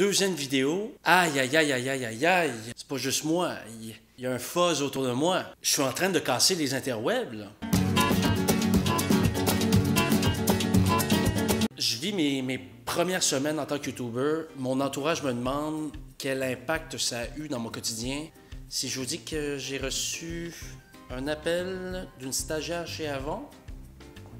Deuxième vidéo. Aïe, aïe, aïe, aïe, aïe, aïe, aïe. C'est pas juste moi. Il y a un fuzz autour de moi. Je suis en train de casser les interwebs, là. Je vis mes premières semaines en tant que YouTuber. Mon entourage me demande quel impact ça a eu dans mon quotidien. Si je vous dis que j'ai reçu un appel d'une stagiaire chez Avon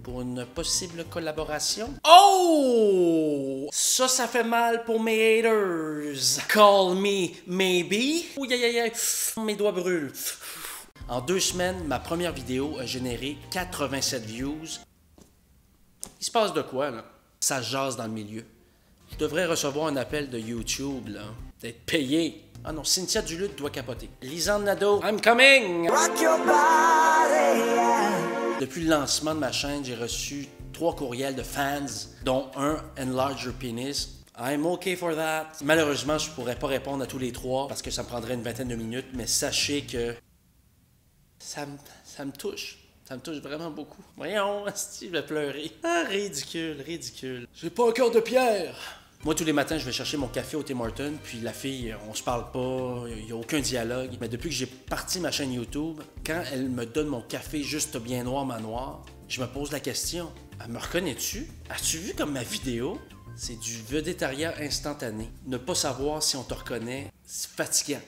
pour une possible collaboration. Oh! Ça fait mal pour mes haters. Call me maybe. Ouh, aïe, aïe, aïe. Mes doigts brûlent. En 2 semaines, ma première vidéo a généré 87 views. Il se passe de quoi, là? Ça jase dans le milieu. Je devrais recevoir un appel de YouTube, là. D'être payé. Ah non, Cynthia Duluth doit capoter. Lisanne Nadeau, I'm coming! Rock your body, yeah. Depuis le lancement de ma chaîne, j'ai reçu 3 courriels de fans, dont un Enlarge Your Penis. I'm okay for that. Malheureusement, je pourrais pas répondre à tous les 3 parce que ça me prendrait une vingtaine de minutes, mais sachez que ça me touche. Ça me touche vraiment beaucoup. Voyons, je vais pleurer. Ah, ridicule, ridicule. J'ai pas un cœur de pierre. Moi, tous les matins, je vais chercher mon café au Tim Hortons, puis la fille, on se parle pas, il n'y a aucun dialogue. Mais depuis que j'ai parti ma chaîne YouTube, quand elle me donne mon café juste bien noir, manoir, je me pose la question, me reconnais-tu? As-tu vu comme ma vidéo? C'est du vedettariat instantané. Ne pas savoir si on te reconnaît, c'est fatigant.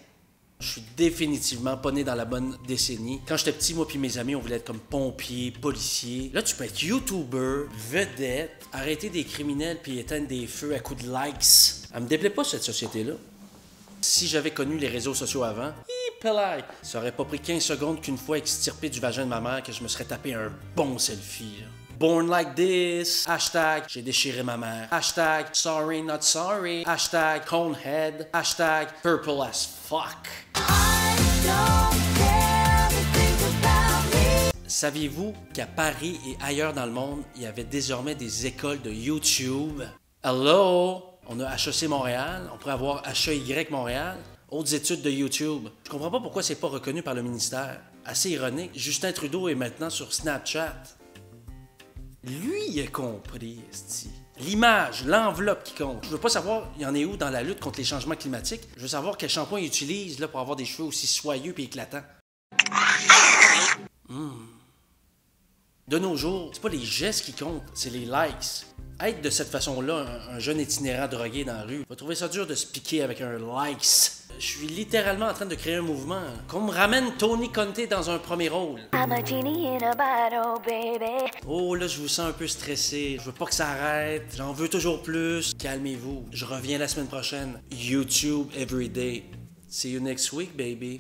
Je suis définitivement pas né dans la bonne décennie. Quand j'étais petit, moi puis mes amis, on voulait être comme pompiers, policiers. Là, tu peux être YouTuber, vedette, arrêter des criminels puis éteindre des feux à coups de likes. Elle me déplaît pas, cette société-là. Si j'avais connu les réseaux sociaux avant, ça aurait pas pris 15 secondes qu'une fois extirpé du vagin de ma mère que je me serais tapé un bon selfie, là. Born like this. Hashtag j'ai déchiré ma mère. Hashtag sorry not sorry. Hashtag conehead. Hashtag purple as fuck. Saviez-vous qu'à Paris et ailleurs dans le monde, il y avait désormais des écoles de YouTube? Hello? On a HEC Montréal, on pourrait avoir HEY Montréal, autres études de YouTube. Je comprends pas pourquoi c'est pas reconnu par le ministère. Assez ironique, Justin Trudeau est maintenant sur Snapchat. Lui, il a compris, esti. L'image, l'enveloppe qui compte. Je veux pas savoir, il y en est où dans la lutte contre les changements climatiques. Je veux savoir quel shampoing il utilise là, pour avoir des cheveux aussi soyeux et éclatants. De nos jours, c'est pas les gestes qui comptent, c'est les likes. Être de cette façon-là, un jeune itinérant drogué dans la rue, va trouver ça dur de se piquer avec un likes. Je suis littéralement en train de créer un mouvement. Qu'on me ramène Tony Conte dans un premier rôle. Oh là, je vous sens un peu stressé. Je veux pas que ça arrête. J'en veux toujours plus. Calmez-vous. Je reviens la semaine prochaine. YouTube every day. See you next week, baby.